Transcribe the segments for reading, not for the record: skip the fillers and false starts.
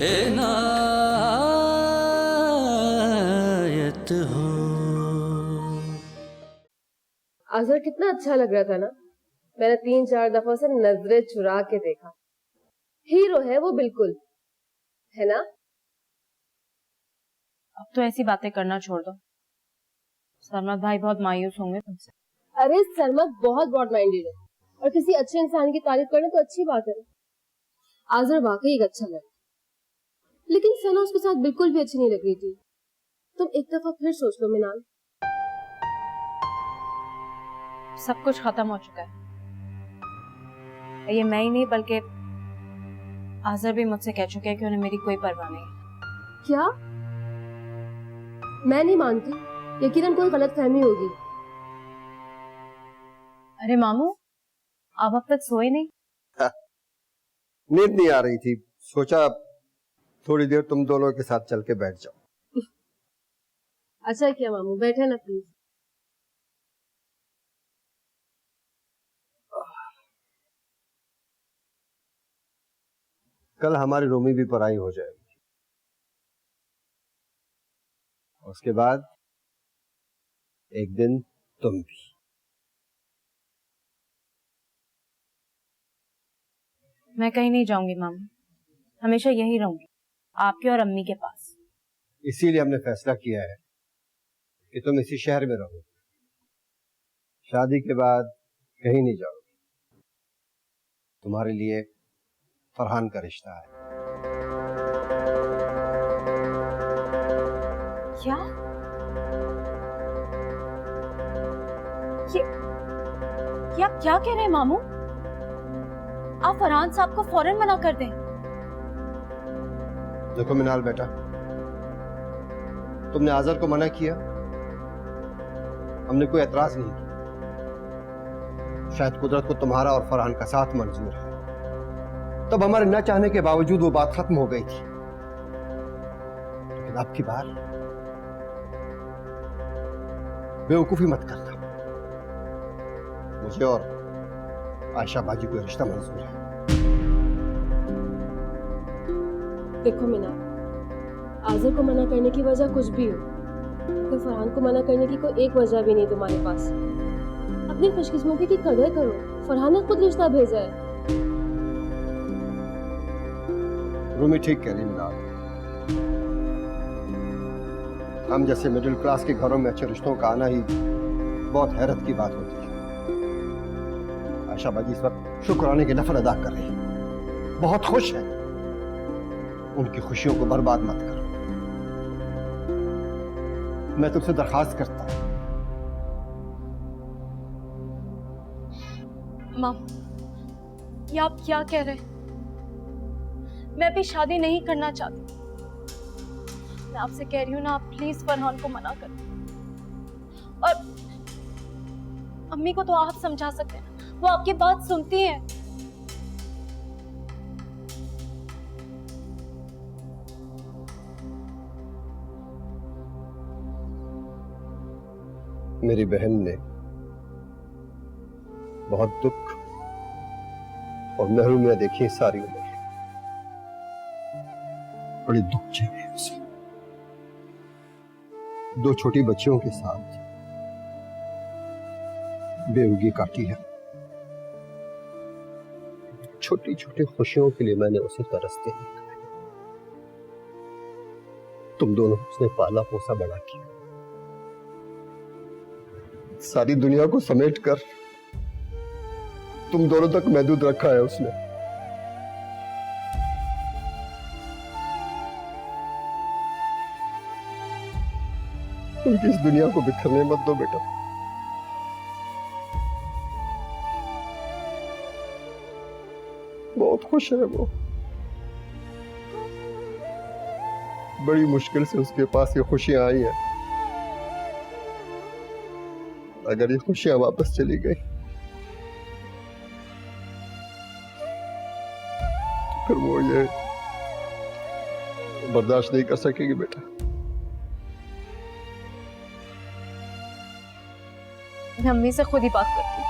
इनायत हो। अजहर कितना अच्छा लग रहा था ना, मैंने 3-4 दफा से नजरें चुरा के देखा। हीरो है वो, बिल्कुल है ना। अब तो ऐसी बातें करना छोड़ दो, सरमद भाई बहुत मायूस होंगे तुमसे। अरे सरमद बहुत ब्रॉड माइंडेड है, और किसी अच्छे इंसान की तारीफ करना तो अच्छी बात है। अजहर वाकई एक अच्छा लगा, लेकिन सना उसके साथ बिल्कुल भी अच्छी नहीं लग रही थी। तुम एक दफा फिर सोच लो मिनाल। सब कुछ खत्म हो चुका है। ये मैं ही नहीं बल्कि अजहर भी मुझसे कह चुके हैं कि उन्हें मेरी कोई परवाह नहीं है। क्या? मैं नहीं मानती, यकीनन कोई गलतफहमी होगी। अरे मामू, आप अब तक सोए नहीं? नींद नहीं आ रही थी, सोचा थोड़ी देर तुम दोनों के साथ चल के बैठ जाओ। अच्छा किया मामू, बैठे ना प्लीज। कल हमारी रोमी भी पराई हो जाएगी, उसके बाद एक दिन तुम भी। मैं कहीं नहीं जाऊंगी मामू, हमेशा यही रहूंगी आपके और अम्मी के पास। इसीलिए हमने फैसला किया है कि तुम इसी शहर में रहोगे, शादी के बाद कहीं नहीं जाओगे। तुम्हारे लिए फरहान का रिश्ता है। क्या? ये आप क्या कह रहे हैं मामू? आप फरहान साहब को फौरन मना कर दें। देखो मिनाल बेटा, तुमने आजर को मना किया, हमने कोई एतराज नहीं किया। शायद कुदरत को तुम्हारा और फरहान का साथ मंजूर है, तब हमारे न चाहने के बावजूद वो बात खत्म हो गई थी। लेकिन अब की बार बेवकूफी मत करना। मुझे और आयशा बाजी को रिश्ता मंजूर है। देखो मीना, आज़र को मना करने की वजह कुछ भी हो, तो फरहान को मना करने की कोई एक वजह भी नहीं तुम्हारे पास। अपनी खुशकिस्मती की कदर करो, फरहान ने खुद रिश्ता भेजा है। रूमी ठीक कह रही मिनाल, हम जैसे मिडिल क्लास के घरों में अच्छे रिश्तों का आना ही बहुत हैरत की बात होती है। आयशा बाजी इस वक्त शुक्राने की नफल अदा कर रही है, बहुत खुश है। उनकी खुशियों को बर्बाद मत करो। मैं तुमसे दरखास्त करता हूं। माँ, ये आप क्या कह रहे हैं? मैं भी शादी नहीं करना चाहती। मैं आपसे कह रही हूँ ना, आप प्लीज फरहान को मना कर। और अम्मी को तो आप समझा सकते हैं, वो आपकी बात सुनती हैं। मेरी बहन ने बहुत दुख और महरूमियां देखी सारी उम्र, बड़ी दुख झेले उसे। 2 छोटी बच्चियों के साथ बेवगी काटी है। छोटी छोटी खुशियों के लिए मैंने उसे तरसते नहीं कहा। तुम दोनों उसने पाला पोसा बड़ा किया, सारी दुनिया को समेट कर तुम दोनों तक महदूद रखा है उसने। उनकी इस दुनिया को बिखरने मत दो बेटा। बहुत खुश है वो, बड़ी मुश्किल से उसके पास ये खुशियां आई हैं। अगर ये खुशियां वापस चली गई फिर वो ये बर्दाश्त नहीं कर सकेगी बेटा। मैं अम्मी से खुद ही बात करती हूँ।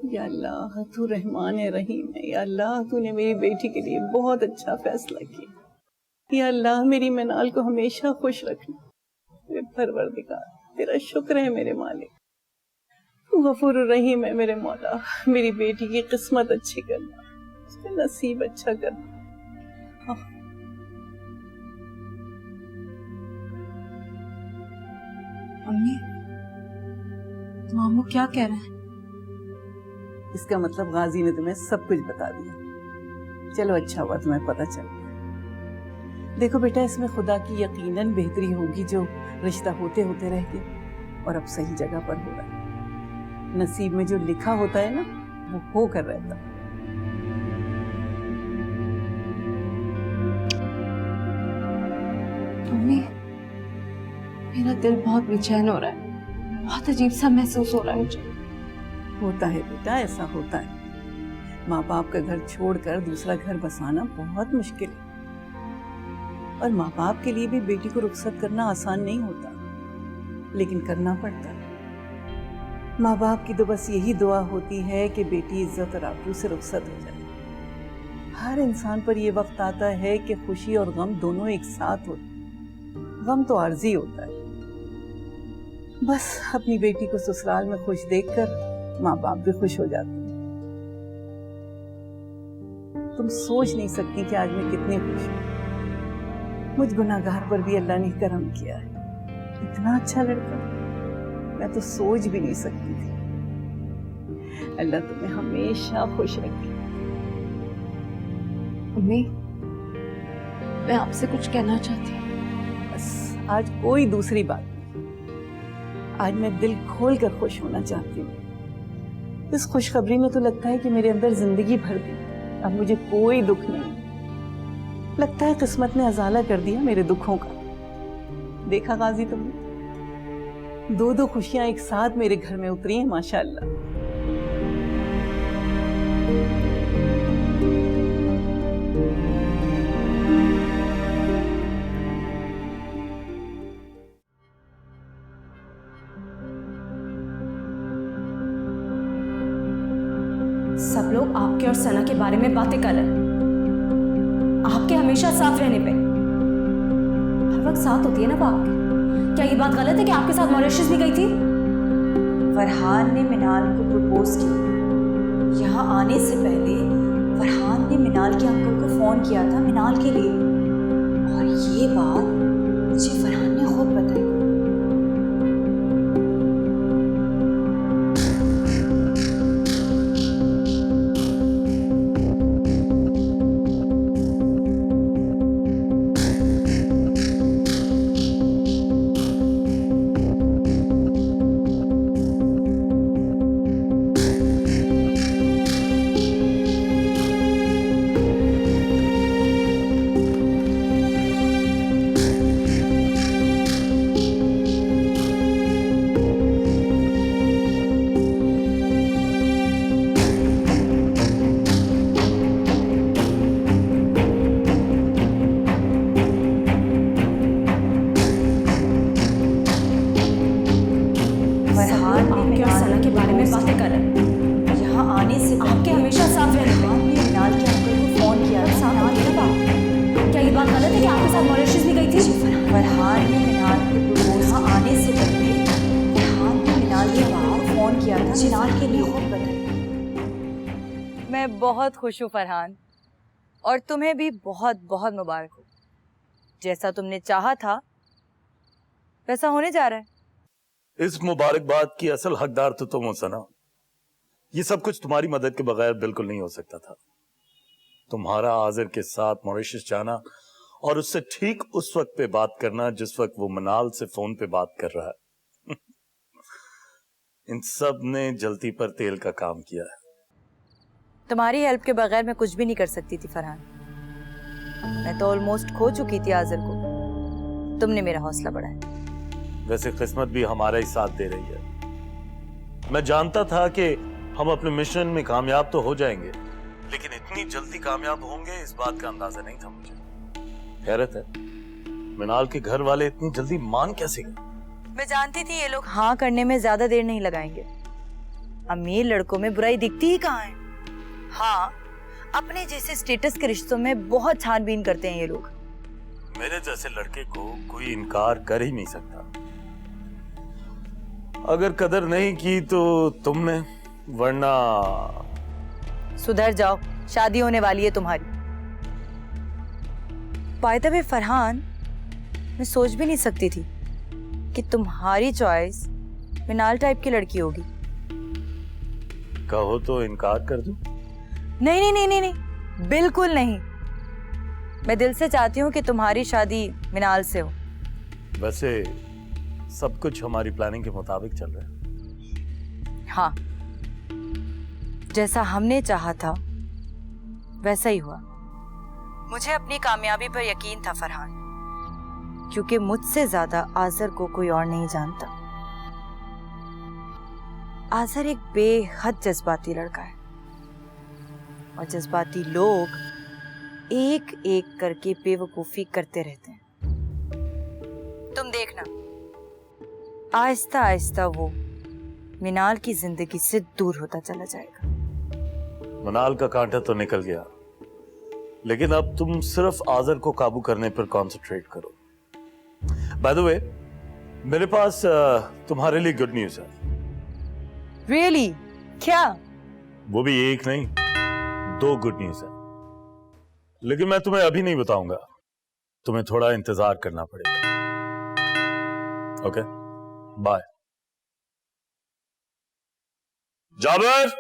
या अल्लाह तू रहमान रहीम है। या अल्लाह तूने मेरी बेटी के लिए बहुत अच्छा फैसला किया। या अल्लाह मेरी मिनाल को हमेशा खुश रखना। मेरे परवरदिगार तेरा शुक्र है मेरे मालिक, तू गफूर रहीम है मेरे मौला। मेरी बेटी की किस्मत अच्छी करना, उसका नसीब अच्छा करना। मम्मी, मामू क्या कह रहे हैं? इसका मतलब गाजी ने तुम्हें सब कुछ बता दिया। चलो अच्छा हुआ तुम्हें पता चल गया। देखो बेटा, इसमें खुदा की यकीनन बेहतरी होगी जो रिश्ता होते होते रह गया और अब सही जगह पर हो रहा है। नसीब में जो लिखा होता है ना, वो होकर रहता है। मम्मी, मेरा दिल बहुत बेचैन हो रहा है, बहुत अजीब सा महसूस हो रहा है मुझे। होता है बेटा, ऐसा होता है। माँ बाप का घर छोड़कर दूसरा घर बसाना बहुत मुश्किल है और माँ बाप के लिए भी बेटी को रुखसत करना आसान नहीं होता, लेकिन करना पड़ता है। माँ बाप की तो बस यही दुआ होती है कि बेटी इज्जत और आबरू से रुखसत हो जाए। हर इंसान पर यह वक्त आता है कि खुशी और गम दोनों एक साथ होते। गम तो आर्जी होता है। बस अपनी बेटी को ससुराल में खुश देखकर माँ बाप भी खुश हो जाते हैं। तुम सोच नहीं सकती कि आज मैं कितनी खुश हूँ। मुझ गुनाहगार पर भी अल्लाह ने करम किया है। इतना अच्छा लड़का मैं तो सोच भी नहीं सकती थी। अल्लाह तुम्हें हमेशा खुश रखे। मम्मी, मैं आपसे कुछ कहना चाहती हूँ। बस आज कोई दूसरी बात नहीं। आज मैं दिल खोल कर खुश होना चाहती हूँ। इस खुशखबरी में तो लगता है कि मेरे अंदर जिंदगी भर दी। अब मुझे कोई दुख नहीं। लगता है किस्मत ने अजाला कर दिया मेरे दुखों का। देखा गाजी तुमने, दो खुशियां एक साथ मेरे घर में उतरी हैं माशाअल्लाह। सब लोग आपके और सना के बारे में बातें कर रहे हैं, आपके हमेशा साथ रहने पे। हर वक्त साथ होती है ना वो आपके। क्या ये बात गलत है कि आपके साथ मॉरिशस भी गई थी? फरहान ने मिनाल को प्रपोज किया। यहाँ आने से पहले फरहान ने मिनाल के अंकल को फ़ोन किया था मिनाल के लिए, और ये बात मुझे फरहान ने खुद बताई। मैं बहुत खुश हूँ फरहान, और तुम्हें भी बहुत बहुत मुबारक हो। जैसा तुमने चाहा था वैसा होने जा रहा है। इस मुबारकबाद की असल हकदार तो तुम हो सना। ये सब कुछ तुम्हारी मदद के बगैर बिल्कुल नहीं हो सकता था। तुम्हारा आजिर के साथ मॉरिशस जाना और उससे ठीक उस वक्त पे बात करना जिस वक्त वो मनाल से फोन पे बात कर रहा है इन सब ने जल्दी पर तेल का काम किया है। तुम्हारी हेल्प के बगैर मैं कुछ भी नहीं कर सकती थी फरहान। मैं तो ऑलमोस्ट खो चुकी थी आजिर को। तुमने मेरा हौसला बढ़ाया। वैसे किस्मत भी हमारा ही साथ दे रही है। मैं जानता था कि हम अपने मिशन में कामयाब तो हो जाएंगे, लेकिन इतनी जल्दी कामयाब होंगे इस बात का अंदाजा नहीं था मुझे। हैरत है, मिनाल के घर वाले इतनी जल्दी मान कैसे गए? मैं जानती थी ये लोग हाँ करने में ज्यादा देर नहीं लगाएंगे। अमीर लड़कों में बुराई दिखती ही कहाँ है। हाँ, अपने जैसे स्टेटस के रिश्तों में बहुत छानबीन करते हैं ये लोग। मेरे जैसे लड़के को कोई इनकार कर ही नहीं सकता। अगर कदर नहीं की तो तुमने, वरना सुधर जाओ, शादी होने वाली है तुम्हारी। बाय द वे फरहान, मैं सोच भी नहीं सकती थी कि तुम्हारी चॉइस मिनाल टाइप की लड़की होगी। कहो तो इनकार कर दूं? नहीं नहीं नहीं नहीं नहीं, बिल्कुल नहीं। मैं दिल से चाहती हूँ कि तुम्हारी शादी मिनाल से हो। वैसे सब कुछ हमारी प्लानिंग के मुताबिक चल रहा है। हाँ, जैसा हमने चाहा था वैसा ही हुआ। मुझे अपनी कामयाबी पर यकीन था फरहान, क्योंकि मुझसे ज्यादा आज़र को कोई और नहीं जानता। आज़र एक बेहद जज्बाती लड़का है और जज्बाती लोग एक एक करके बेवकूफी करते रहते हैं। तुम देखना, आहिस्ता आहिस्ता वो मिनाल की जिंदगी से दूर होता चला जाएगा। मिनाल का कांटा तो निकल गया, लेकिन अब तुम सिर्फ आज़र को काबू करने पर कंसंट्रेट करो। बाय द वे, मेरे पास तुम्हारे लिए गुड न्यूज़ है। रियली? क्या? वो भी एक नहीं, 2 गुड न्यूज़ है, लेकिन मैं तुम्हें अभी नहीं बताऊंगा। तुम्हें थोड़ा इंतजार करना पड़ेगा। Okay, bye. जाबिर,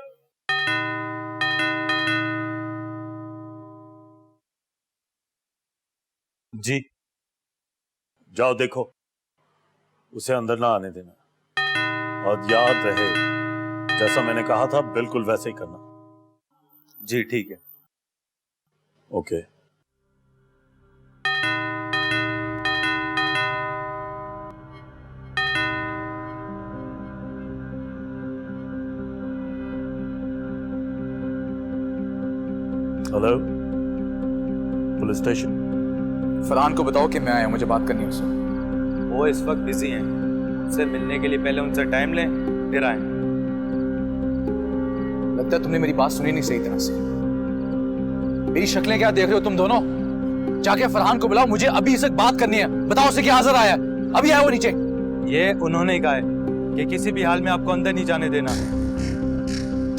जी जाओ, देखो उसे अंदर ना आने देना, और याद रहे जैसा मैंने कहा था बिल्कुल वैसे ही करना। जी ठीक है। Okay. Hello, police station. Farhan को बताओ कि मैं आया हूं, मुझे बात करनी है उससे। वो इस वक्त बिजी हैं, उनसे मिलने के लिए पहले उनसे टाइम लें फिर आए। लगता है तुमने मेरी बात सुनी नहीं सही तरह से। मेरी शक्लें क्या देख रहे हो तुम दोनों? जाके फरहान को बुलाओ, मुझे अभी इससे बात करनी है। बताओ उसे कि हाजिर आया है, अभी आया वो नीचे। ये उन्होंने ही कहा है कि किसी भी हाल में आपको अंदर नहीं जाने देना।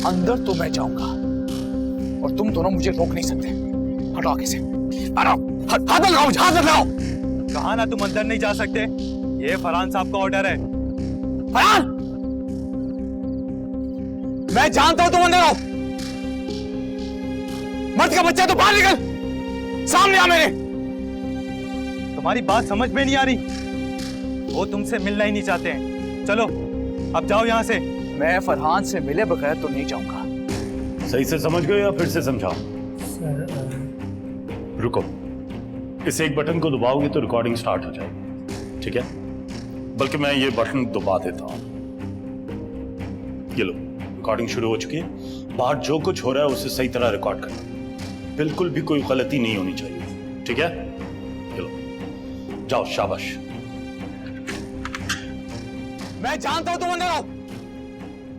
अंदर तो मैं जाऊंगा और तुम दोनों मुझे रोक नहीं सकते। हटाओ आगे से, हटाओ, हाथ लगाओ मुझे, हाथ लगाओ। कहा ना तुम अंदर नहीं जा सकते, ये फरहान साहब का ऑर्डर है। फरहान, मैं जानता हूं तुम अंदर आओ। मर्द का बच्चा है तो बाहर निकल, सामने आ मेरे। तुम्हारी बात समझ में नहीं आ रही, वो तुमसे मिलना ही नहीं चाहते हैं। चलो अब जाओ यहाँ से। मैं फरहान से मिले बगैर तो नहीं जाऊंगा। सही से समझ गए या फिर से समझाओ? रुको, इस एक बटन को दबाओगे तो रिकॉर्डिंग स्टार्ट हो जाएगी, ठीक है? बल्कि मैं ये बटन दबा देता हूं। ये लो, रिकॉर्डिंग शुरू हो चुकी है। बाहर जो कुछ हो रहा है उसे सही तरह रिकॉर्ड करना, बिल्कुल भी कोई गलती नहीं होनी चाहिए, ठीक है? ये लो, जाओ, शाबाश। मैं जानता हूं तुम अंदर आओ।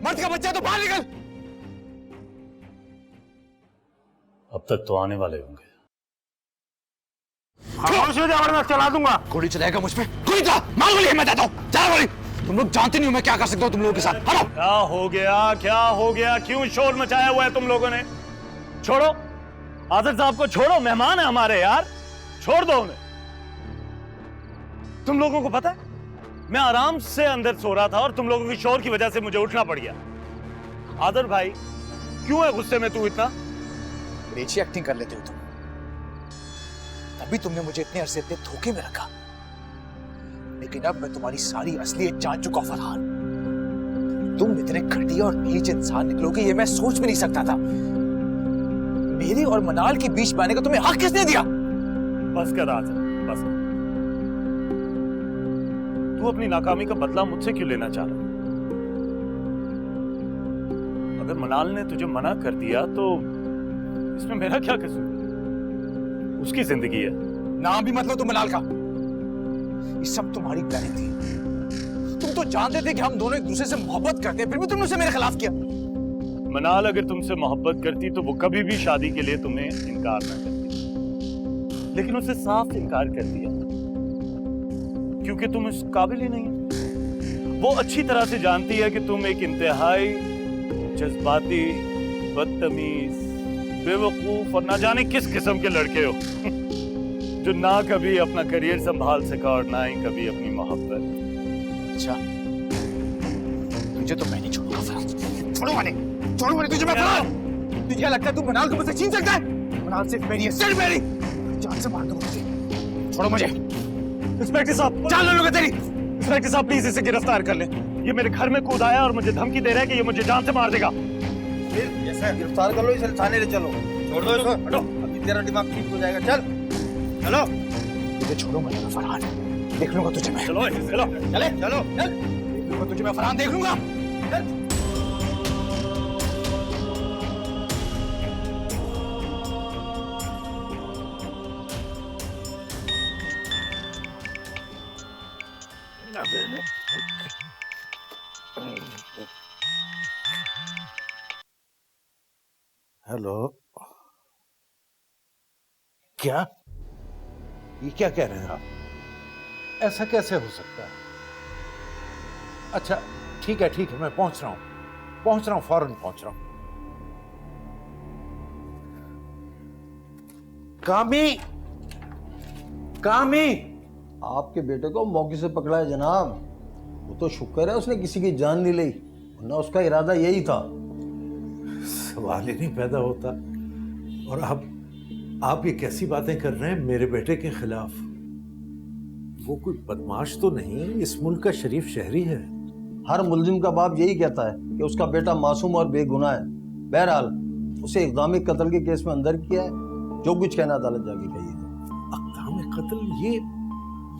मर्द का बच्चा तो बाहर निकल। अब तक तो आने वाले होंगे। चला दूंगा। गोली चलाएगा मुझ पे? गोली चला, मार गोली, मैं देता हूं। चला गोली। तुम लोग जानते नहीं हो मैं क्या कर सकता हूं तुम लोगों के साथ। हटो। क्या हो गया, क्या हो गया? क्यों शोर मचाया हुआ है तुम लोगों ने? छोड़ो आज़र साहब को, छोड़ो, मेहमान है हमारे यार, छोड़ दो उन्हें। तुम लोगों को पता है मैं आराम से अंदर सो रहा था और तुम लोगों के शोर की वजह से मुझे उठना पड़ गया। आज़र भाई, क्यों है गुस्से में तू इतना? रेची एक्टिंग कर लेते हो तुम, तभी तुमने मुझे इतने अरसे इतने धोखे में रखा। लेकिन अब मैं तुम्हारी सारी असलियत जान चुका फरहान। तुम इतने घटिया और नीच इंसान निकलोगे ये मैं सोच भी नहीं सकता था। मेरे और मनाल के बीच में आने का तुम्हें हक किसने दिया? बस कर आज़र, बस कर। तू अपनी नाकामी का बदला मुझसे क्यों लेना चाह रहा? अगर मनाल ने तुझे मना कर दिया तो इसमें मेरा क्या कसूर? उसकी जिंदगी है। नाम भी मतलब तुम मनाल का। ये सब तुम्हारी प्लानिंग थी। तुम तो जानते थे कि हम दोनों एक दूसरे से मोहब्बत करते हैं, फिर भी तुमने उसे मेरे खिलाफ किया। मनाल अगर तुमसे मोहब्बत करती तो वो कभी भी शादी के लिए तुम्हें इनकार ना करती, लेकिन उसे साफ इनकार कर दिया क्योंकि तुम इस काबिल ही नहीं हो। वो अच्छी तरह से जानती है कि तुम एक इंतहाई जज्बाती, बदतमीज, बेवकूफ और ना जाने किस किस्म के लड़के हो जो ना कभी अपना करियर संभाल सका और ना ही कभी अपनी मोहब्बत। अच्छा, तुझे तो मैं नहीं छोड़ूंगा फरहान। छोड़ो मैंने तुझे मैं फरहान। तुझे लगता है तू मनाल को मुझसे छीन सकता है? मनाल सिर्फ मेरी है, सिर्फ मेरी। जान से मार दूंगा तुझे। छोड़ो मुझे। इंस्पेक्टर साहब, जान ले लूंगा तेरी। इंस्पेक्टर साहब प्लीज इसे गिरफ्तार कर ले। ये मेरे घर में कूद आया और मुझे धमकी दे रहा है कि ये मुझे जान से मार देगा। गिरफ्तार कर लो, इसे थाने ले चलो। छोड़ दो इसको, हटो, अभी तेरा दिमाग ठीक हो जाएगा। चल चलो। तुझे छोड़ूंगा ना फरहान, देख लूंगा तुझे मैं। चलो चलो चले चलो चल। देख लूंगा तुझे मैं फरहान, देख लूंगा। हेलो, क्या ये क्या कह रहे हैं आप? ऐसा कैसे हो सकता है? अच्छा ठीक है, मैं पहुंच रहा हूं, फौरन पहुंच रहा हूं। कामी आपके बेटे को मौके से पकड़ा है जनाब। वो तो शुक्र है उसने किसी की जान नहीं ली, वरना उसका इरादा यही था। सवाल ही नहीं पैदा होता। और आप ये कैसी बातें कर रहे हैं मेरे बेटे के खिलाफ? वो कोई बदमाश तो नहीं, इस मुल्क का शरीफ शहरी है। हर मुल्जिम का बाप यही कहता है कि उसका बेटा मासूम और बेगुनाह है। बहरहाल उसे इक़दाम कत्ल के केस में अंदर किया है, जो कुछ कहना अदालत जाके कहिएगा। इक़दाम कत्ल?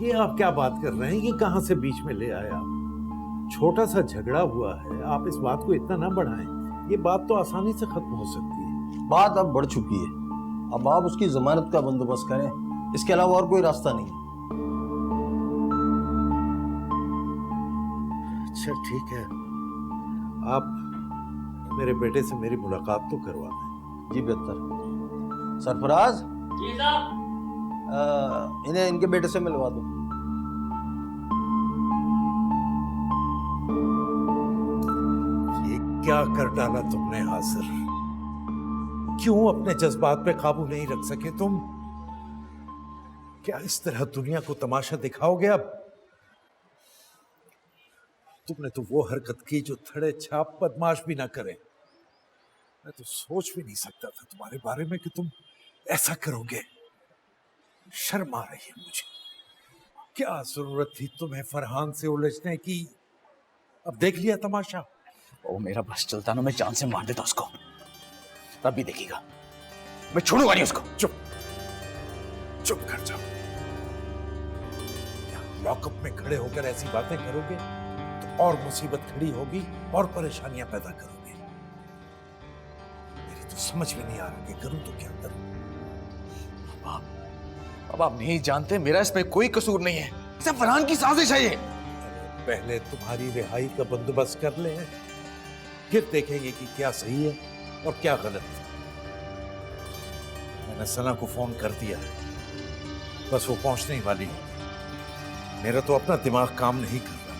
ये आप क्या बात कर रहे हैं? ये कहां से बीच में ले आए आप? छोटा सा झगड़ा हुआ है, आप इस बात को इतना ना बढ़ाएं। ये बात तो आसानी से खत्म हो सकती है। बात अब बढ़ चुकी है, अब आप उसकी जमानत का बंदोबस्त करें, इसके अलावा और कोई रास्ता नहीं है। अच्छा ठीक है, आप मेरे बेटे से मेरी मुलाकात तो करवा दें। जी बेहतर। सरफराज जी साहब, इन्हें इनके बेटे से मिलवा दो। ये क्या कर डाला तुमने हासिर? क्यों अपने जज्बात पे काबू नहीं रख सके तुम? क्या इस तरह दुनिया को तमाशा दिखाओगे अब? तुमने तो वो हरकत की जो थड़े छाप बदमाश भी ना करे। मैं तो सोच भी नहीं सकता था तुम्हारे बारे में कि तुम ऐसा करोगे। शर्म आ रही है मुझे। क्या जरूरत थी तुम्हें फरहान से उलझने की? अब देख लिया तमाशा। ओ मेरा बस चलता ना, मैं जान से मार देता उसको, तब भी देखिएगा। मैं छोड़ूंगा नहीं उसको। चुप कर जाओ। लॉकअप में खड़े होकर ऐसी बातें करोगे तो और मुसीबत खड़ी होगी और परेशानियां पैदा करोगे। मेरी तो समझ में नहीं आ रहा कि करूं तो क्या करूं। अब आप नहीं जानते, मेरा इसमें कोई कसूर नहीं है, सिर्फ फरहान की साजिश है ये। पहले तुम्हारी रिहाई का बंदोबस्त कर ले, फिर देखेंगे कि क्या सही है और क्या गलत। मैंने सना को फोन कर दिया है, बस वो पहुंचने ही वाली है। मेरा तो अपना दिमाग काम नहीं कर रहा।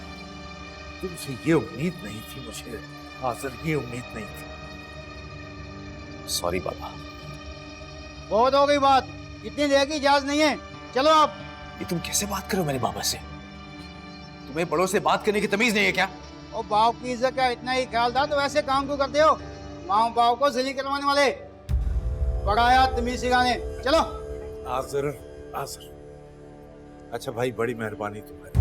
तुमसे ये उम्मीद नहीं थी मुझे हासिर, ये उम्मीद नहीं थी। सॉरी बाबा। बहुत हो गई बात, इतनी देर की इजाजत नहीं है, चलो आप। ये तुम कैसे बात करो मेरे बाबा से? तुम्हें बड़ों से बात करने की तमीज नहीं है क्या? और बाप की इज्जत का इतना ही ख्याल था तो वैसे काम क्यों करते हो? माँ बाप को जलील करवाने वाले, पढ़ाया तमीज सिखाने। चलो हासिर, हासिर। अच्छा भाई, बड़ी मेहरबानी तुम्हारी।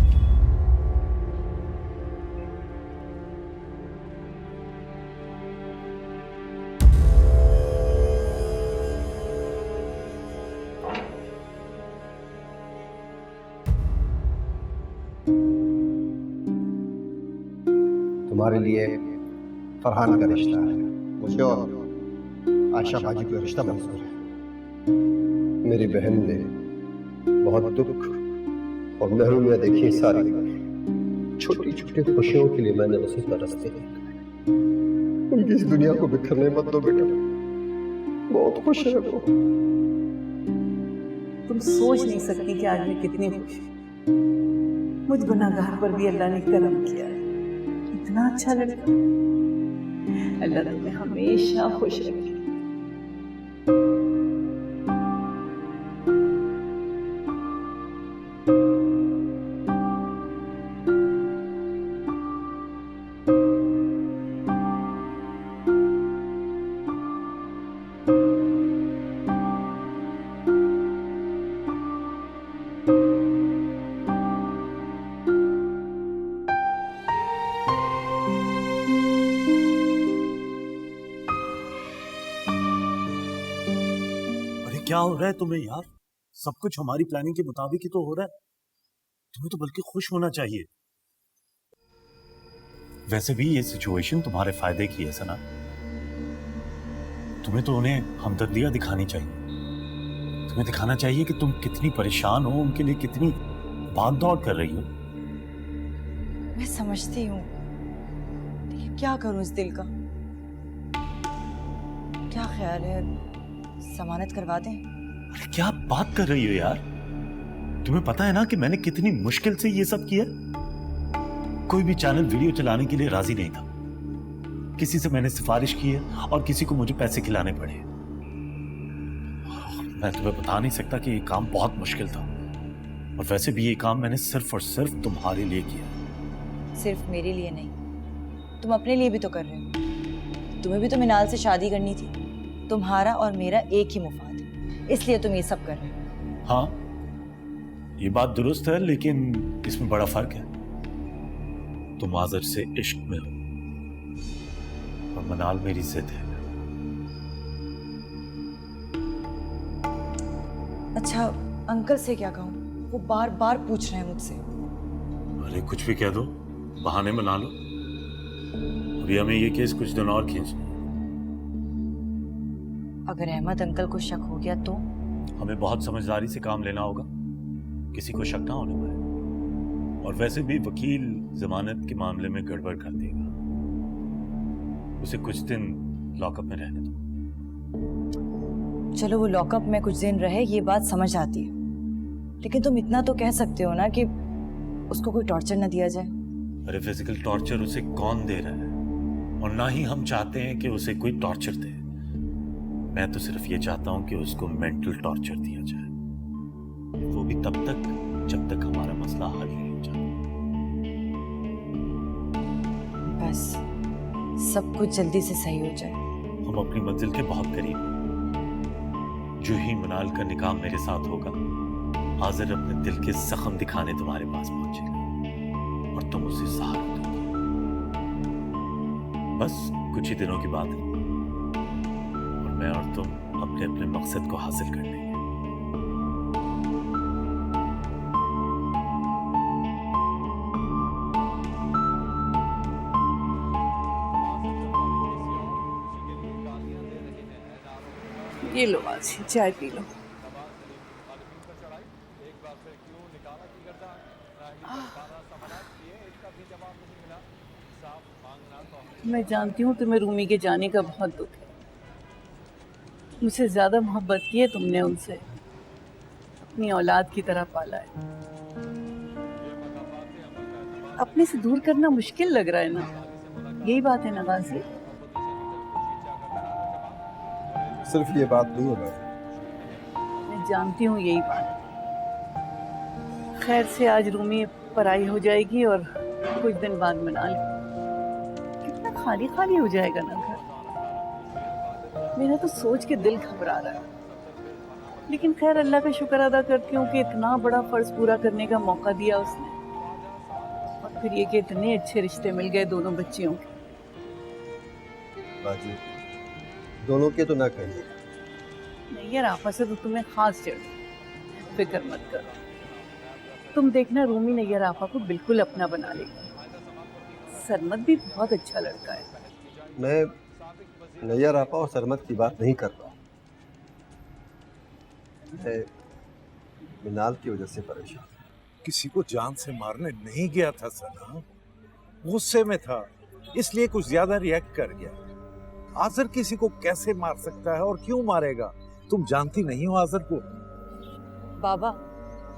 तुम्हारे लिए फरहान का रिश्ता है, मुझे और आशा बाजी का रिश्ता मंजूर है। मेरी बहन ने बहुत दुख और महरूमियां देखी सारी। छोटी छोटी खुशियों के लिए मैंने उसे तरसते देखा, उन इस दुनिया को बिखरने मत दो बेटा, बहुत खुश है वो। तुम सोच नहीं सकती कि आज मैं कितनी खुश हूँ। मुझ गुनाहगार पर भी अल्लाह ने करम किया है। इतना अच्छा लड़का, अल्लाह तुम्हें हमेशा खुश रखे। क्या हो रहा है तुम्हें यार? सब कुछ हमारी प्लानिंग के मुताबिक ही तो हो रहा है। तुम्हें तो बल्कि खुश होना चाहिए। वैसे भी ये सिचुएशन तुम्हारे फायदे की है सना। तुम्हें तो उन्हें हमदर्दियां दिखानी चाहिए। तुम्हें दिखाना चाहिए कि तुम कितनी परेशान हो, उनके लिए कितनी भाग दौड़ कर रही हो। मैं समझती हूँ, लेकिन क्या करूँ इस दिल का? क्या ख्याल है, जमानत करवा दें? अरे क्या बात कर रही हो यार? तुम्हें पता है ना कि मैंने कितनी मुश्किल से ये सब किया। कोई भी चैनल वीडियो चलाने के लिए राजी नहीं था। किसी से मैंने सिफारिश की है और किसी को मुझे पैसे खिलाने पड़े। मैं तुम्हें बता नहीं सकता कि ये काम बहुत मुश्किल था। और वैसे भी ये काम मैंने सिर्फ और सिर्फ तुम्हारे लिए किया। सिर्फ मेरे लिए नहीं, तुम अपने लिए भी तो कर रहे हो। तुम्हें भी तो मिनाल से शादी करनी थी। तुम्हारा और मेरा एक ही मुफाद है, इसलिए तुम ये सब कर रहे हो। हाँ, ये बात दुरुस्त है, लेकिन इसमें बड़ा फर्क है। तुम आज़र से इश्क में हो और मनाल मेरी जिद है। अच्छा, अंकल से क्या कहूँ? वो बार बार पूछ रहे हैं मुझसे। अरे कुछ भी कह दो, बहाने बना लो। अभी हमें ये केस कुछ दिन और खींचना। अगर अहमद अंकल को शक हो गया तो? हमें बहुत समझदारी से काम लेना होगा, किसी को शक ना होने पाए। और वैसे भी वकील जमानत के मामले में गड़बड़ कर देगा। उसे कुछ दिन लॉकअप में रहने दो। चलो, वो लॉकअप में कुछ दिन रहे, ये बात समझ आती है, लेकिन तुम इतना तो कह सकते हो ना कि उसको कोई टॉर्चर ना दिया जाए। अरे फिजिकल टॉर्चर उसे कौन दे रहा है? और ना ही हम चाहते हैं कि उसे कोई टॉर्चर दे। मैं तो सिर्फ ये चाहता हूं कि उसको मेंटल टॉर्चर दिया जाए, वो भी तब तक जब तक हमारा मसला हल नहीं हो जाता। बस सब कुछ जल्दी से सही हो जाए। हम अपनी मंजिल के बहुत करीब हैं। जो ही मनाल का निकाह मेरे साथ होगा, आज़र अपने दिल के जख्म दिखाने तुम्हारे पास पहुंचेगा और तुम उसे सहारा दोगे। बस कुछ ही दिनों की बात है और मैं और तुम अपने अपने मकसद को हासिल कर लेंगे। ये लो आज चाय पी लो। मैं जानती हूँ तुम्हें रूमी के जाने का बहुत दुख है। मुझसे ज्यादा मोहब्बत की है तुमने उनसे, अपनी औलाद की तरह पाला है। अपने से दूर करना मुश्किल लग रहा है ना? यही बात है ना गाजी? सिर्फ ये बात नहीं है भाई। मैं जानती हूँ यही बात। खैर से आज रूमी पराई हो जाएगी और कुछ दिन बाद मनाल। कितना खाली खाली हो जाएगा ना घर। मेरा तो सोच के दिल घबरा रहा है, लेकिन खैर अल्लाह का शुक्र अदा करती हूँ कि इतना बड़ा फर्ज पूरा करने का मौका दिया उसने। और फिर ये कि इतने अच्छे रिश्ते मिल गए दोनों बच्चियों के। बाजी, दोनों के तो ना कहिए। नहीं यार, आपस से तो तुम्हें खास जड़। फिक्र मत करो, तुम देखना रूमी नैयर आपा को बिल्कुल अपना बना लेगी। सरमत भी बहुत अच्छा लड़का है। मैं नैयर आपा और सरमत की बात नहीं कर रहा। मैं मिनाल की वजह से परेशान। किसी को जान से मारने नहीं गया था सना, गुस्से में था, इसलिए कुछ ज्यादा रिएक्ट कर गया। आजर किसी को कैसे मार सकता है और क्यों मारेगा? तुम जानती नहीं हो आजर को। बाबा,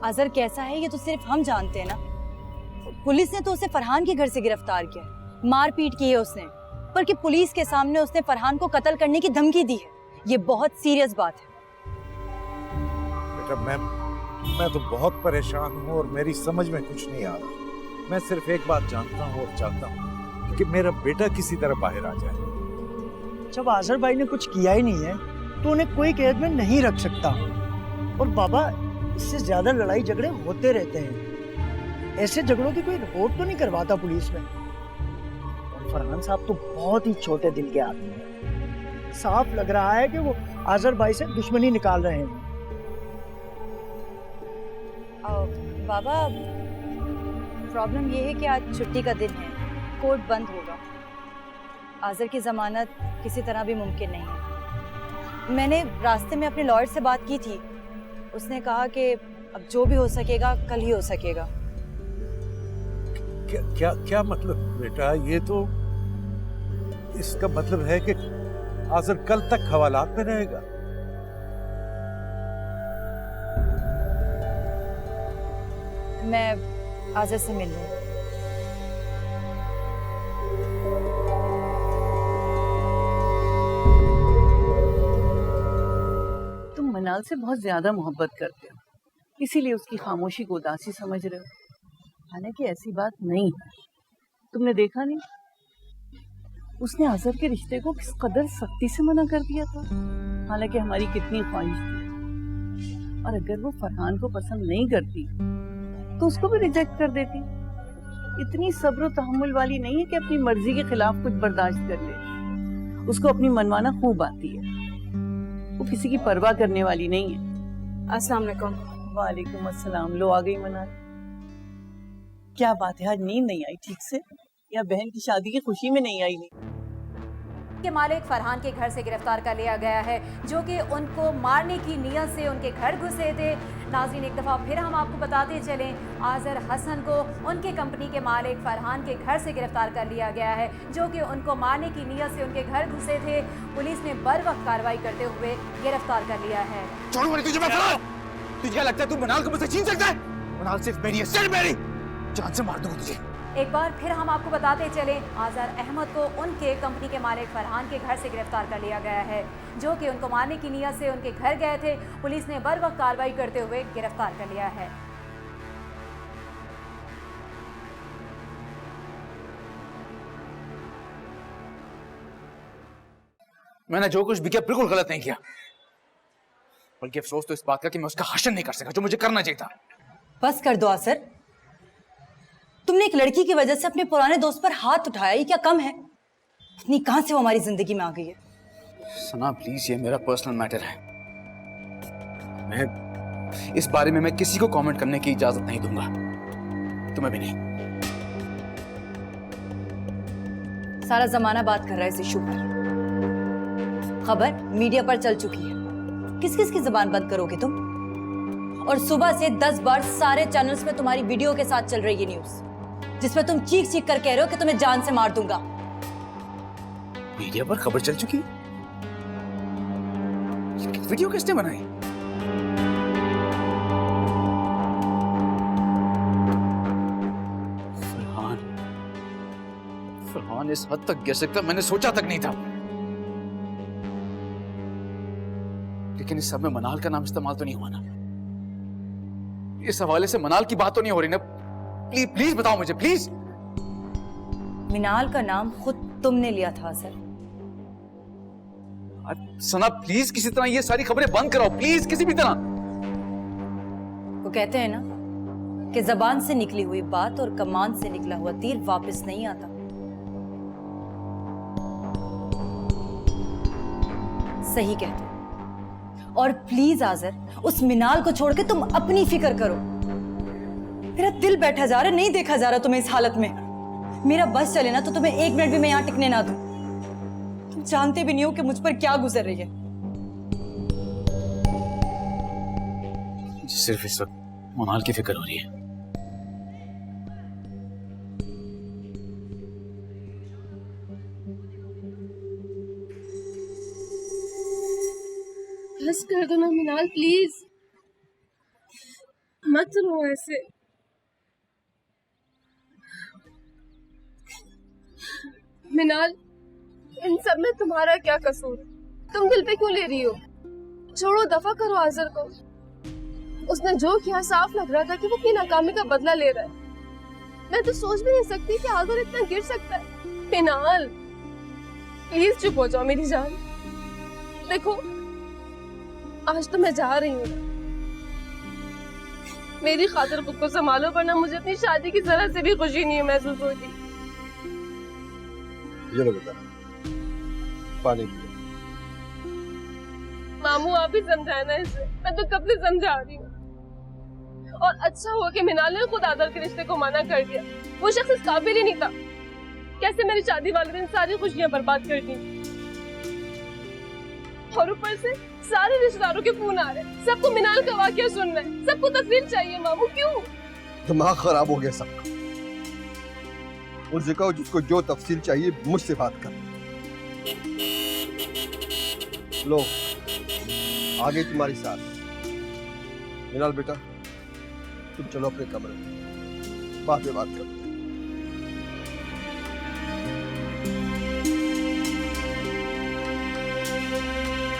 आजर कैसा है ये तो सिर्फ हम जानते हैं ना। पुलिस ने तो उसे फरहान के घर से गिरफ्तार किया, मारपीट की है उसने, बल्कि पुलिस के सामने उसने फरहान को कत्ल करने की धमकी दी है। ये बहुत सीरियस बात है। बेटा मैं तो बहुत परेशान हूँ और मेरी समझ में कुछ नहीं आ रहा। मैं सिर्फ एक बात जानता हूँ और चाहता हूँ कि मेरा बेटा किसी तरह बाहर आ जाए। जब आजर भाई ने कुछ किया ही नहीं है तो उन्हें कोई कैद में नहीं रख सकता। और बाबा, इससे ज्यादा लड़ाई झगड़े होते रहते हैं। ऐसे झगड़ों की कोई रिपोर्ट तो नहीं करवाता पुलिस में। और फरहान साहब तो बहुत ही छोटे दिल के आदमी हैं। साफ लग रहा है कि वो आजर भाई से दुश्मनी निकाल रहे हैं। बाबा, प्रॉब्लम ये है कि आज छुट्टी का दिन है, कोर्ट बंद होगा। आजर की जमानत किसी तरह भी मुमकिन नहीं है। मैंने रास्ते में अपने लॉयर से बात की थी, उसने कहा कि अब जो भी हो सकेगा कल ही हो सकेगा। क्या मतलब बेटा? ये तो इसका मतलब है कि आजर कल तक हवालात में रहेगा। मैं आजर से मिल लूं। तुम मनाल से बहुत ज्यादा मोहब्बत करते हो, इसीलिए उसकी खामोशी को उदासी समझ रहे हो। हालांकि ऐसी बात नहीं है। तुमने देखा नहीं, उसने आजर के रिश्ते को किस कदर सख्ती से मना कर दिया था। हालांकि हमारी कितनी ख्वाहिश थी, और अगर वो फरहान को पसंद नहीं करती तो उसको भी रिजेक्ट कर देती। इतनी सब्र तहम्मुल वाली नहीं है कि अपनी मर्जी के खिलाफ कुछ बर्दाश्त कर ले। उसको अपनी मनमाना खूब आती है, वो किसी की परवाह करने वाली नहीं है। अस्सलाम वालेकुम। वालेकुम अस्सलाम। लो आ गई मना। क्या बात है, आज नींद नहीं आई ठीक से, या बहन की शादी की खुशी में नहीं आई? नहीं के मालिक फरहान के घर से गिरफ्तार कर लिया गया है, जो कि उनको मारने की नीयत से उनके घर घुसे थे। नाज़रीन, एक दफ़ा फिर हम आपको बताते चलें, आज़र हसन को उनके कंपनी के मालिक फरहान के घर से गिरफ्तार कर लिया गया है, जो कि उनको मारने की नीयत से उनके घर घुसे थे। पुलिस ने बर वक्त कार्रवाई करते हुए गिरफ्तार कर लिया है। तुझे क्या लगता है तू मनाल को मुझसे छीन सकता है? मनाल सिर्फ मेरी है, सिर्फ मेरी। जान से मार दूंगा तुझे। एक बार फिर हम आपको बताते चलें, आज़र अहमद को उनके कंपनी के मालिक फरहान के घर से गिरफ्तार कर लिया गया है, जो कि उनको मारने की नीयत से उनके घर गए थे। पुलिस ने बर वक्त कार्रवाई करते हुए गिरफ्तार कर लिया है। मैंने जो कुछ भी किया बिल्कुल गलत नहीं किया, बल्कि अफसोस तो इस बात का कि मैं उसका हशन नहीं कर सका जो मुझे करना चाहिए था। बस कर दो आसर, तुमने एक लड़की की वजह से अपने पुराने दोस्त पर हाथ उठाया, ये क्या कम है? इतनी कहां से वो हमारी जिंदगी में आ गई है? सना प्लीज, ये मेरा पर्सनल मैटर है। मैं इस बारे में मैं किसी को कमेंट करने की इजाजत नहीं दूंगा, तुम्हें भी नहीं। सारा जमाना बात कर रहा है इस इशू पर, खबर मीडिया पर चल चुकी है। किस किस की जुबान बंद करोगे तुम? और सुबह से 10 बार सारे चैनल्स में तुम्हारी वीडियो के साथ चल रही है न्यूज, जिसमें तुम चीख चीख कर कह रहे हो कि तुम्हें जान से मार दूंगा। मीडिया पर खबर चल चुकी है? वीडियो किसने बनाई? फरहान इस हद तक गिर सकता मैंने सोचा तक नहीं था। लेकिन इस सब में मनाल का नाम इस्तेमाल तो नहीं हुआ ना? इस हवाले से मनाल की बात तो नहीं हो रही ना? प्लीज प्लीज बताओ मुझे, प्लीज। मिनाल का नाम खुद तुमने लिया था सर। सना प्लीज किसी तरह ये सारी खबरें बंद कराओ, प्लीज किसी भी तरह। वो कहते हैं ना कि जबान से निकली हुई बात और कमान से निकला हुआ तीर वापस नहीं आता। सही कहते हो। और प्लीज आज़र, उस मिनाल को छोड़ के तुम अपनी फिक्र करो। मेरा दिल बैठा जा रहा है, नहीं देखा जा रहा तुम्हें इस हालत में। मेरा बस चले ना तो तुम्हें 1 मिनट भी मैं यहां टिकने ना दूं। तुम जानते भी नहीं हो कि मुझ पर क्या गुजर रही है। सिर्फ इस वक्त मनाल की फिक्र हो रही है। बस कर दो ना मिनाल, प्लीज मत रो ऐसे। मिनाल, इन सब में तुम्हारा क्या कसूर? तुम दिल पे क्यों ले रही हो? छोड़ो, दफा करो आज़र को। उसने जो किया साफ लग रहा था कि वो अपनी नाकामी का बदला ले रहा है। मैं तो सोच भी नहीं सकती कि आज़र इतना गिर सकता है। मिनाल प्लीज चुप हो जाओ मेरी जान। देखो आज तो मैं जा रही हूँ, मेरी खातिर खुद को संभालो, वरना मुझे अपनी शादी की जरा से भी खुशी नहीं महसूस होती। ये लो बेटा, पानी पियो। मामू आप ही समझाना इसे, मैं तो कब से समझा रही हूँ। और अच्छा हुआ कि मिनाल ने खुद आदर के रिश्ते को मना कर दिया। वो शख्स इस काबिल ही नहीं था। कैसे मेरी शादी वाले दिन सारी खुशियां बर्बाद कर दी। और ऊपर से सारे रिश्तेदारों के फोन आ रहे हैं, सबको मिनाल का वाकया सुनना है, सबको तफसील चाहिए। मामू क्यों? दिमाग खराब हो गया सबका। उसे कहो जिसको जो तफसील चाहिए मुझसे बात कर। लो आगे तुम्हारी साथ। मिनाल बेटा तुम चलो अपने कमरे में, बाद में बात करो।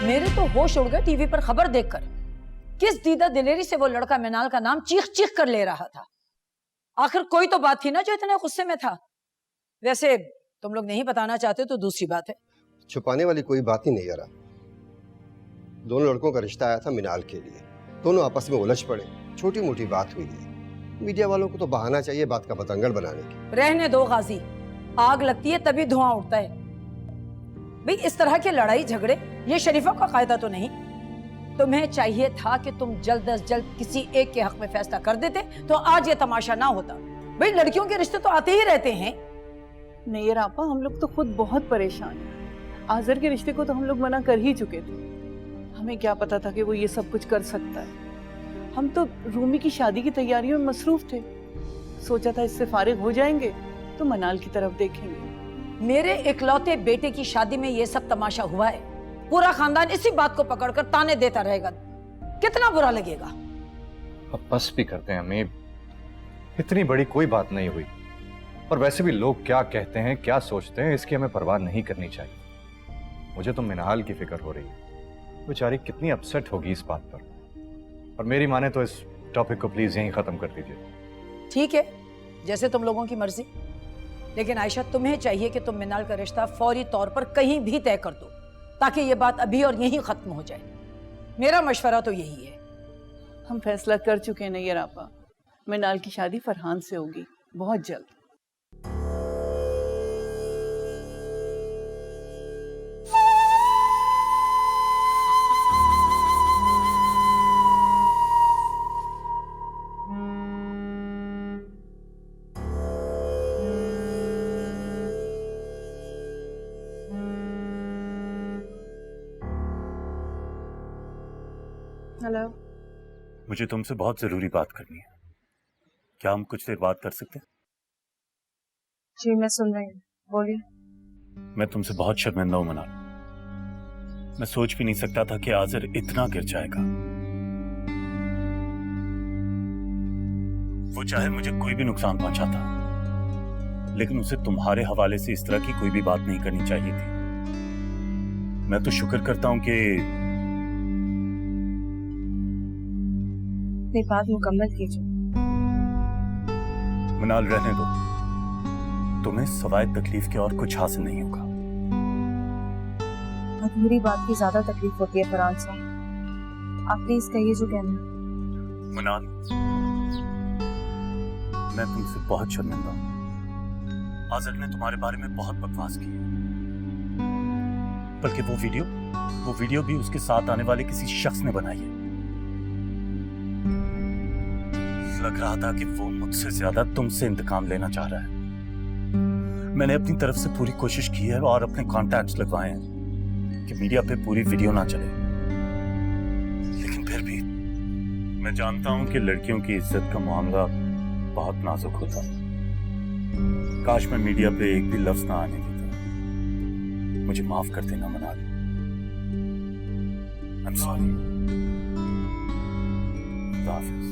मेरे तो होश उड़ गए टीवी पर खबर देखकर। किस दीदा दिलेरी से वो लड़का मिनाल का नाम चीख चीख कर ले रहा था। आखिर कोई तो बात थी ना जो इतने गुस्से में था। वैसे तुम लोग नहीं बताना चाहते तो दूसरी बात है। छुपाने वाली कोई बात ही नहीं यारा। दोनों लड़कों का रिश्ता आया था मिनाल के लिए, दोनों आपस में उलझ पड़े, छोटी मोटी बात हुई है। मीडिया वालों को तो बहाना चाहिए बात का बतंगड़ बनाने की। रहने दो गाजी, आग लगती है तभी धुआं उठता है। भाई इस तरह के लड़ाई झगड़े ये शरीफों का कायदा तो नहीं। तुम्हें चाहिए था कि तुम जल्द अज जल्द किसी एक के हक में फैसला कर देते तो आज ये तमाशा ना होता। भाई लड़कियों के रिश्ते तो आते ही रहते हैं। नहीं आपा, हम लोग तो खुद बहुत परेशान हैं। आज़र के रिश्ते को तो हम लोग मना कर ही चुके थे। हमें क्या पता था कि वो ये सब कुछ कर सकता है। हम तो रूमी की शादी की तैयारियों में मसरूफ थे। सोचा था इससे फारिग हो जाएंगे तो मनाल की तरफ देखेंगे। मेरे इकलौते बेटे की शादी में ये सब तमाशा हुआ है। पूरा खानदान इसी बात को पकड़कर ताने देता रहेगा, कितना बुरा लगेगा। अब बस भी करते हैं हमें, इतनी बड़ी कोई बात नहीं हुई। और वैसे भी लोग क्या कहते हैं क्या सोचते हैं इसकी हमें परवाह नहीं करनी चाहिए। मुझे तो मिनाल की फिक्र हो रही है, बेचारी कितनी अपसेट होगी इस बात पर। और मेरी माने तो इस टॉपिक को प्लीज यहीं खत्म कर दीजिए। ठीक है, जैसे तुम लोगों की मर्जी। लेकिन आयशा तुम्हें चाहिए कि तुम मिनाल का रिश्ता फौरी तौर पर कहीं भी तय कर दो ताकि ये बात अभी और यहीं खत्म हो जाए। मेरा मशवरा तो यही है। हम फैसला कर चुके हैं नैयर आपा, मिनाल की शादी फरहान से होगी बहुत जल्द। हेलो, मुझे तुमसे बहुत जरूरी बात करनी है। क्या हम कुछ देर बात कर सकते हैं? जी मैं सुन रही हूँ, बोलिए। मैं तुमसे बहुत शर्मिंदा हूं मनाल। मैं सोच भी नहीं सकता था कि आज़र इतना गिर जाएगा। वो चाहे मुझे कोई भी नुकसान पहुंचाता, लेकिन उसे तुम्हारे हवाले से इस तरह की कोई भी बात नहीं करनी चाहिए थी। मैं तो शुक्र करता हूं कि बात मुकम्मल कीजिए। मनाल रहने दो, तुम्हें सवाए तकलीफ के और कुछ हासिल नहीं होगा। अधूरी बात की ज्यादा तकलीफ होती है फरहान साहब, आप प्लीज कहिए जो कहना है। मनाल मैं तुमसे बहुत शर्मिंदा हूं। आज़र ने तुम्हारे बारे में बहुत बकवास की है, बल्कि वो वीडियो भी उसके साथ आने वाले किसी शख्स ने बनाई है। लग रहा था कि वो मुझसे ज्यादा तुमसे इंतकाम लेना चाह रहा है। मैंने अपनी तरफ से पूरी कोशिश की है और अपने कॉन्टैक्ट्स लगवाए हैं कि मीडिया पे पूरी वीडियो ना चले, लेकिन फिर भी मैं जानता हूं कि लड़कियों की इज्जत का मामला बहुत नाजुक होता है। काश मैं मीडिया पे एक भी लफ्ज ना आने देता। मुझे माफ कर देना मनाल। I'm sorry. खुदा हाफिज।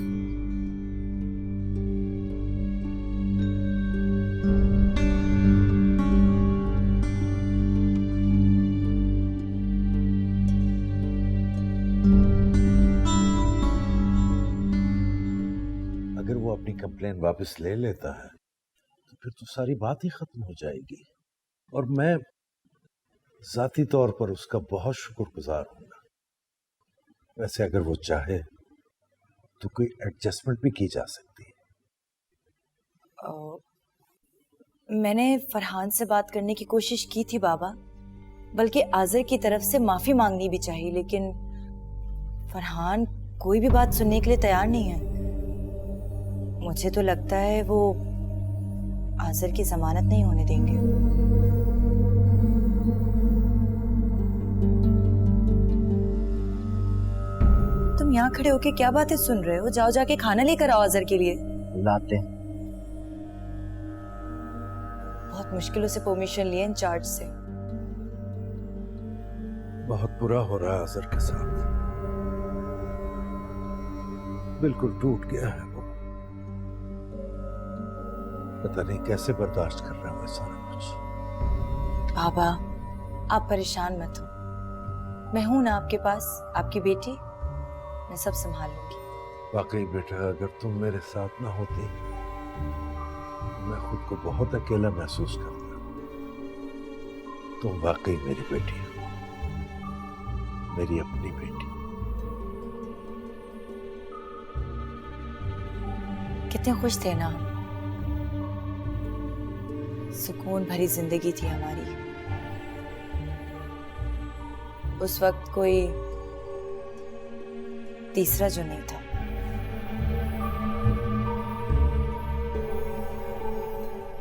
अगर वो अपनी कंप्लेन वापस ले लेता है तो फिर तो सारी बात ही खत्म हो जाएगी और मैं जाती तौर पर उसका बहुत शुक्रगुजार हूंगा। वैसे अगर वो चाहे तो कोई एडजस्टमेंट भी की जा सकती है। मैंने फरहान से बात करने की कोशिश की थी बाबा, बल्कि आज़र की तरफ से माफी मांगनी भी चाहिए, लेकिन फरहान कोई भी बात सुनने के लिए तैयार नहीं है। मुझे तो लगता है वो आज़र की जमानत नहीं होने देंगे। तुम यहाँ खड़े होके क्या बातें सुन रहे हो? जाओ जाके खाना लेकर आओ आज़र के लिए। लाते हैं। बहुत मुश्किलों से परमिशन लिए इंचार्ज से। बहुत बुरा हो रहा है आज़र के साथ, बिल्कुल टूट गया है वो। पता नहीं कैसे बर्दाश्त कर रहा है सारा कुछ। बाबा आप परेशान मत हो, मैं हूं ना आपके पास, आपकी बेटी, मैं सब संभाल लूंगी। वाकई बेटा, अगर तुम मेरे साथ ना होती मैं खुद को बहुत अकेला महसूस करता। तुम वाकई मेरी बेटी हो, मेरी अपनी बेटी। कितने खुश थे ना हम, सुकून भरी जिंदगी थी हमारी। उस वक्त कोई तीसरा जो नहीं था।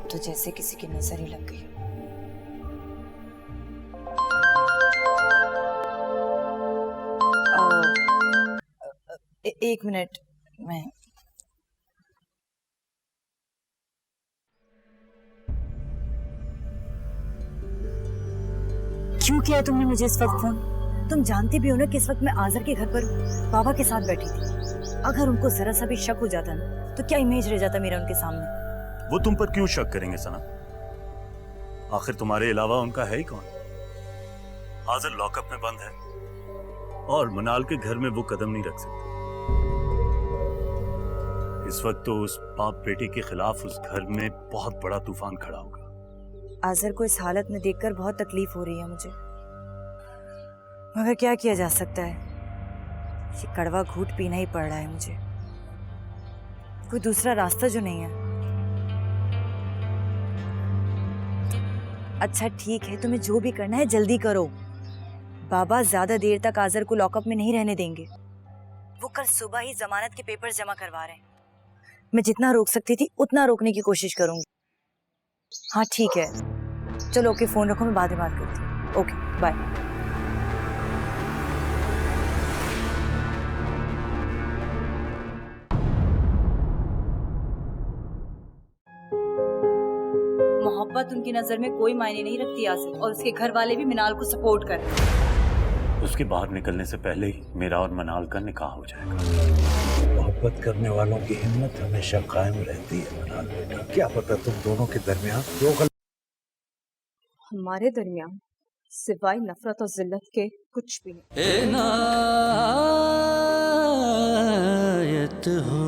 तो जैसे किसी की नजर ही लग गई। एक मिनट, मैं क्यों किया तुमने मुझे इस वक्त फोन? तुम जानती भी हो ना कि इस वक्त मैं आज़र के घर पर बाबा के साथ बैठी थी। अगर उनको जरा सा भी शक हो जाता ना तो क्या इमेज रह जाता मेरा उनके सामने। वो तुम पर क्यों शक करेंगे सना? आखिर तुम्हारे अलावा उनका है ही कौन? आज़र लॉकअप में बंद है और मनाल के घर में वो कदम नहीं रख सकते। इस वक्त तो उस बाप बेटी के खिलाफ उस घर में बहुत बड़ा तूफान खड़ा होगा। आज़र को इस हालत में देखकर बहुत तकलीफ हो रही है मुझे, मगर क्या किया जा सकता है? ये कड़वा घूंट पीना ही पड़ रहा है मुझे, कोई दूसरा रास्ता जो नहीं है। अच्छा ठीक है, तुम्हें जो भी करना है जल्दी करो। बाबा ज्यादा देर तक आज़र को लॉकअप में नहीं रहने देंगे। वो कल सुबह ही जमानत के पेपर जमा करवा रहे हैं। मैं जितना रोक सकती थी उतना रोकने की कोशिश करूंगी। हाँ ठीक है, चलो ओके, फोन रखो, मैं बाद में बात करती हूँ। Okay bye. मोहब्बत उनकी नजर में कोई मायने नहीं रखती आसिफ, और उसके घर वाले भी मिनाल को सपोर्ट कर रहे हैं। उसके बाहर निकलने से पहले ही मेरा और मनाल का निकाह हो जाएगा। मोहब्बत करने वालों की हिम्मत हमेशा कायम रहती है मनाल बेटा। क्या पता तुम दोनों के दरमियान जो हमारे दरमियान सिवाय नफरत और जिल्लत के कुछ भी नहीं। इनायत हो